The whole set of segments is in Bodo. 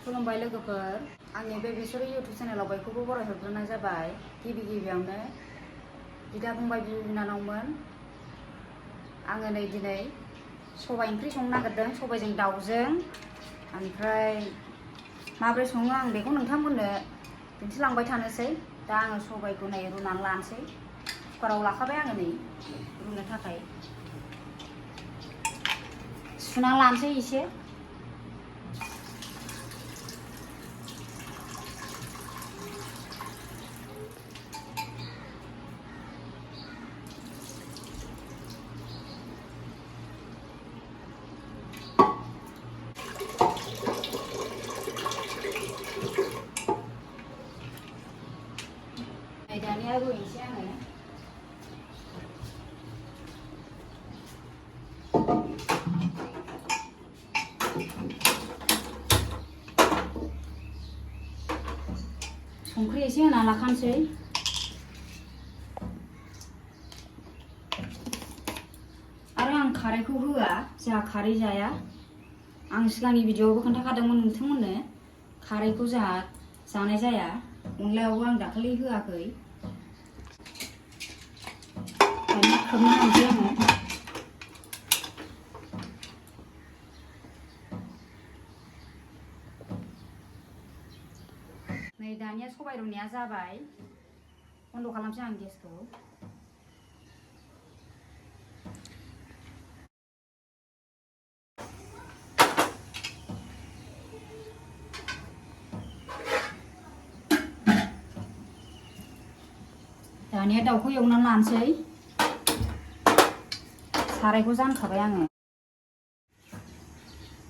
खुलुमबाय लोगोफोर आंनि बे बिसोरो इउटुब चेनेलाव बयखौबो बरायहरग्रोनाय जाबाय। गिबियावनो बिदा फंबाय बिब' बिनानावमोन, आङो नै दिनै सबाइ ओंख्रि संनो नागिरदों, सबाइजों दाउजों। ओमफ्राय माबोरै सङो आं बेखौ नोंथांमोननो दिन्थिलांबाय थानोसै। दा आङो सबाइखौ नै रुनानै लानोसै। कुकाराव लाखाबाय आङो नै रुनो थाखाय। सुना लानोसै एसे। दानिया रुइनोसै आङो। संख्रि एसे होना लाखानोसै। आरो आं खारैखौ होआ, जोंहा खारै जाया। आं सिगांनि भिडिअआवबो खोन्थाखादोंमोन नोंथांमोननो, खारैखौ जोंहा जानाय जाया। अनलायावबो आं दाखालि होआखै। दानिया खोबना होनोसै आङो। नै दानिया सबाइ रुनाया जाबाय। बन्द' खालामसै आं गेसखौ। दानिया दाउखौ एवनानै लानोसै। सारायखौ जानखाबाय आङो।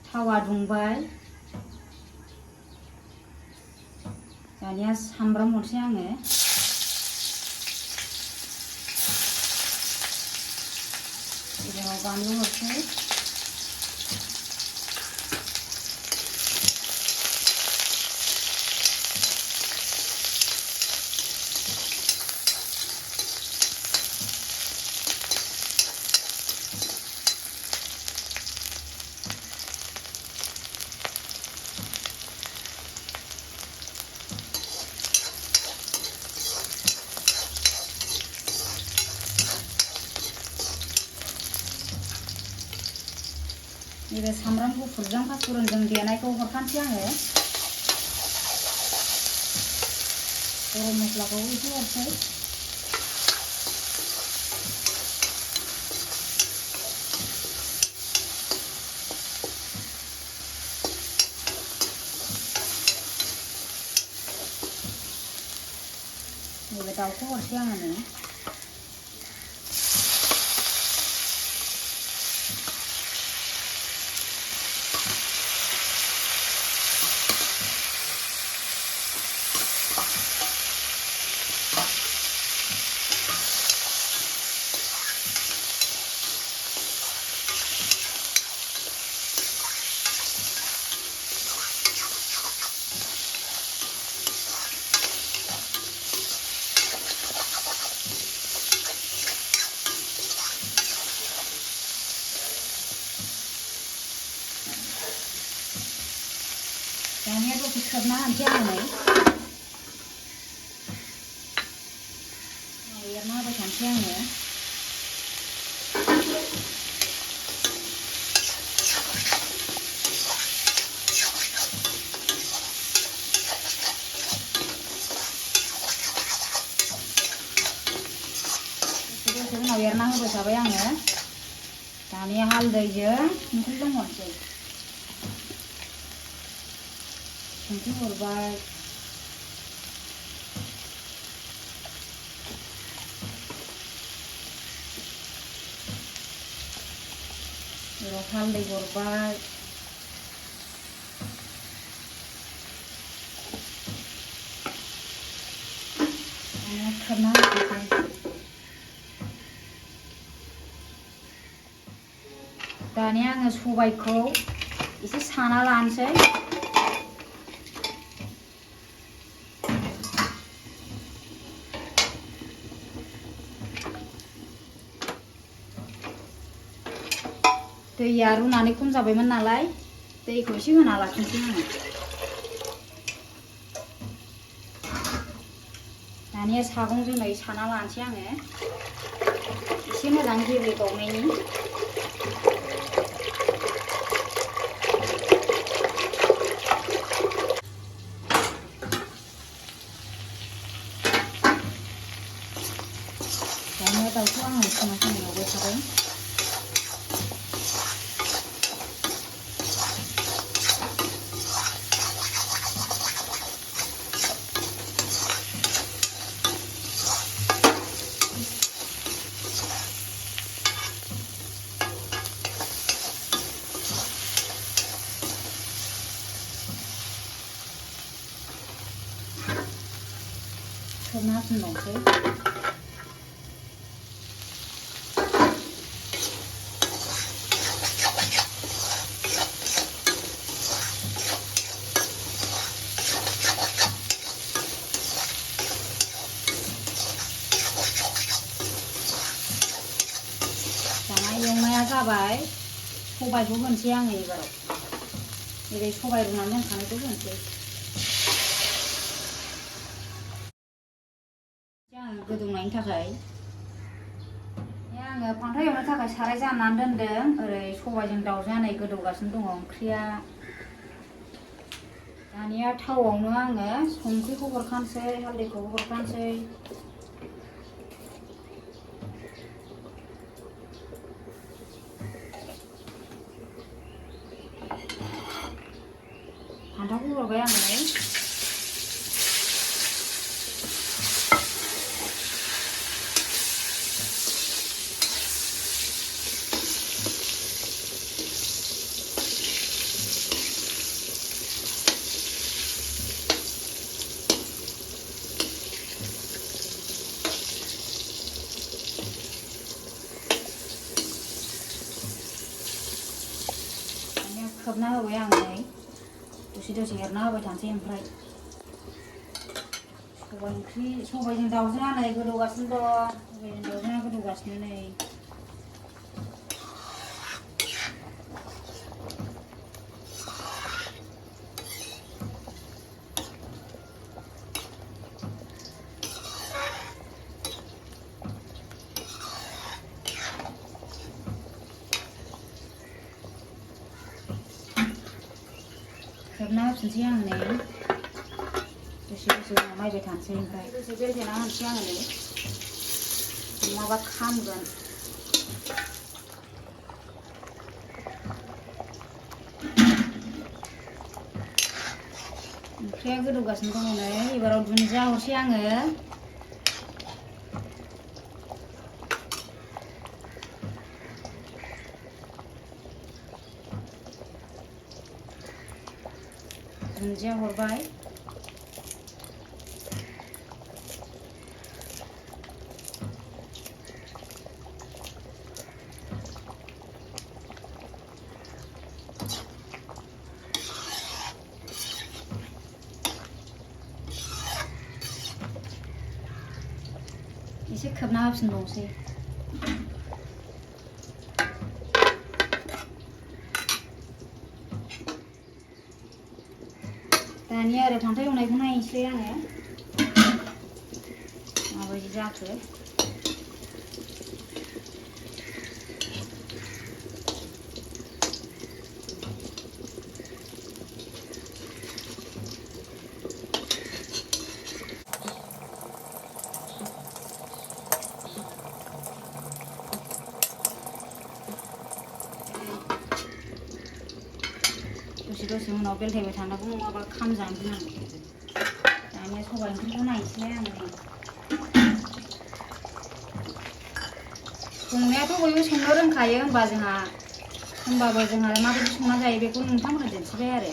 थावा दुंबाय। दानिया सामब्राम हरसै आङो। गेजेराव बानलु हरसै। नैबे सामब्राम गुफुरजों पासफुरनजों देनायखौ हरखानोसै आङो। गरम मस्लाखौ एसे हरसै। नैबे दाउखौ हरसै आङो नै। दानिया दसे खोबना होनोसै आङो नै। एरना होबाय थानोसै आङो। दसे उनाव एरना होबाय थाबाय आङो। दानिया हालदैजों संख्रिजों हरसै। संख्रि हरबाय। हालदै हरबाय। खोबना होनोसै। दानिया आङो सबाइखौ एसे साना लानोसै। दैया रुनानै खम जाबायमोन नालाय दैखौ एसे होना लाखिनोसै आङो। दानिया सागंजों नै साना लानोसै आङो एसे मोजां गेब्लेबावनायनि दानिया दाउखौ आङो संनाय एवबाय थाबाय खोबना होफिनबावनोसै एवनाया जाबाय सबायखौ होनोसै आङो एबाराव जेरै सबाय रुनानै दोनखानायखौ होनोसै आङो गोदौनायनि थाखाय आङो फान्थाव एवनो थाखाय साराय जाननानै दोनदों ओरै सबायजों दाउजों नै गोदौगासिनो दङ ओंख्रिया दानिया थावआवनो आङो संख्रिखौ हरखानोसै हालदैखौ हरखानोसै फान्थावखौ हरबाय आङो खोबना होबाय आं नै दसे एरना होबाय थानोसै ओमफ्राय सबायजों दाउजों नै गोदौगासिनो दं सबायजों दाउजों गोदौगासिनो नै खोबना होफिनसै आं नै दसे उनाव नायबाय थानोसै ओमफ्राय दसे बेलथेना होनोसै आङो नै नङाबा खामगोन ओंख्रिया गोदौगासिनो दङ नै एबाराव दुन्दिया हरसै आङो दुन्दिया हरबाय एसे खोबना होफिनबावनोसै दानिया आरो फान्थाव एवनायखौ नायनोसै आङो माबायदि जाखो दसे उनाव बेलथायबाय थानांगौ नङाबा खामजानो गिनांगौ दानिया सबाय ओंख्रिखौ नायनोसै आङो संनायाथ' बयबो संनो रोंखायो होमबाबो जोंहा माबायदि संना जायो बेखौ नोंथांमोननो दिन्थिबाय आरो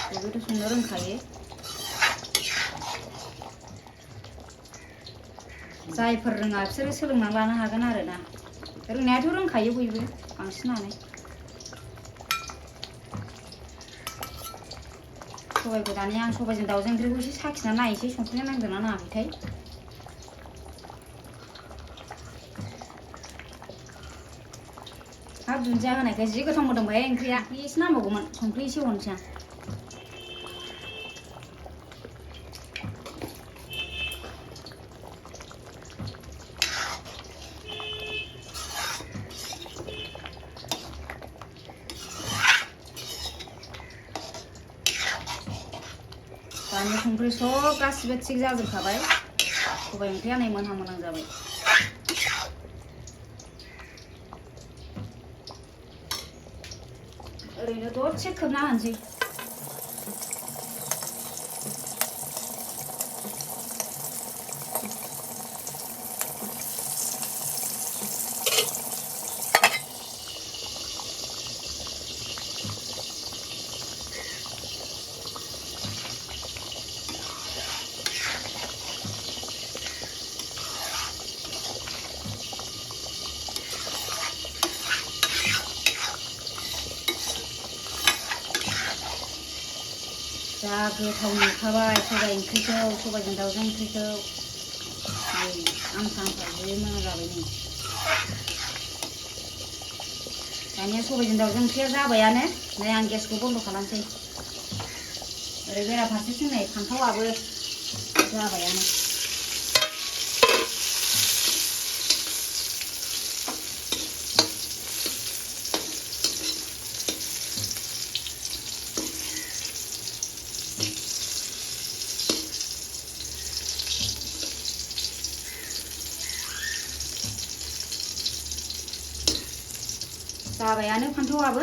बयबोथ' संनो रोंखायो जायफोर रोङा बिसोरो सोलोंनानै लानो हागोन आरो ना रोंनायाथ' रोंखायो बयबो बांसिनानो सबायखौ दानिया आं सबायजों दाउजों ओंख्रिखौ एसे साखिना नायनोसै संख्रिया नांदोंना नाङाखैथाय हाब दुन्दिया होनायखाय जि गोथाव मोदोमबाय ओंख्रिया एसे नांबावगौमोन संख्रि एसे हरनोसै आं बानलु संख्रि सब गासिबो थिग जाजोबखाबाय सबाइ ओंख्रिया नै मोनहां मोनहां जाबाय ओरैनो दसे खोबना होनोसै जा गोथाव नुखाबाय सबाइ ओंख्रिखौ सबाइजों दाउजों ओंख्रिखौ नै आमथा आमथा जि मोजां जाबाय नै दानिया सबाइजों दाउजों ओंख्रिया जाबायानो नै आं गेसखौ बन्द' खालामसै ओरै बेराफारसेथिं नै फान्थावआबो जाबायानो जाबायानो फान्थावआबो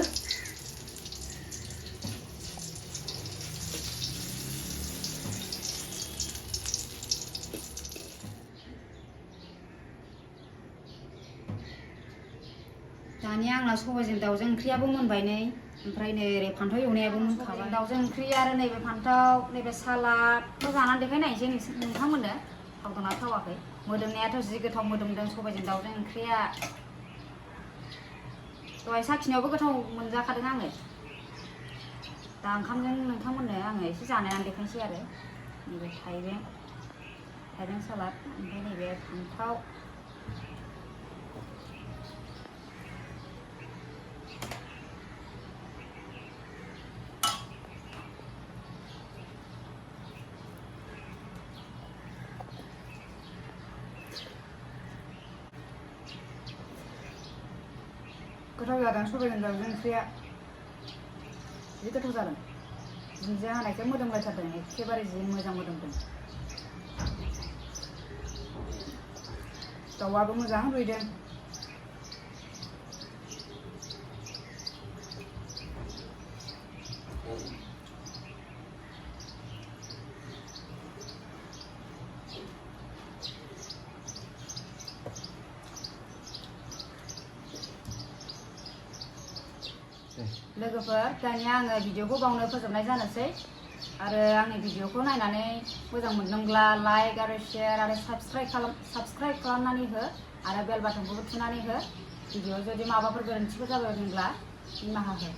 दानिया आंना सबाइजों दाउजों ओंख्रियाबो मोनबाय नै ओमफ्राय नै ओरै फान्थाव एवनायाबो मोनखाबाय दाउजों ओंख्रि आरो नैबे फान्थाव नैबे सालादखौ जानानै देखायनायसै नोंथांमोननो थावदोंना थावाखै मोदोमनायाथ' जि गोथाव मोदोमदों सबाइजों दाउजों ओंख्रिया दहाय साखिनायावबो गोथाव मोनजाखादों आङो दा ओंखामजों नोंथांमोननो आङो एसे जानायनानै देखायनोसै आरो नैबे थाइबें सालाद ओमफ्राय नैबे फान्थाव गोथाव जादों सबाइजों दाउजों ओंख्रिया जि गोथाव जादों दुन्दिया हानायखौ मोदोमलायथारदों एखेबारे जि मोजां मोदोमदों दाउआबो मोजां रुइदों लोगोफोर दानिया आङो भिडिअखौ बावनो फोजोबनाय जानोसै आरो आंनि भिडिअखौ नायनानै मोजां मोनदोंब्ला लाइक आरो शेयार आरो साबस्क्राइब खालामनानै हो आरो बेल बाटनखौबो थुनानै हो भिडिअआव जुदि माबाफोर गोरोन्थिफोर जाबायदोंब्ला निमाहा हो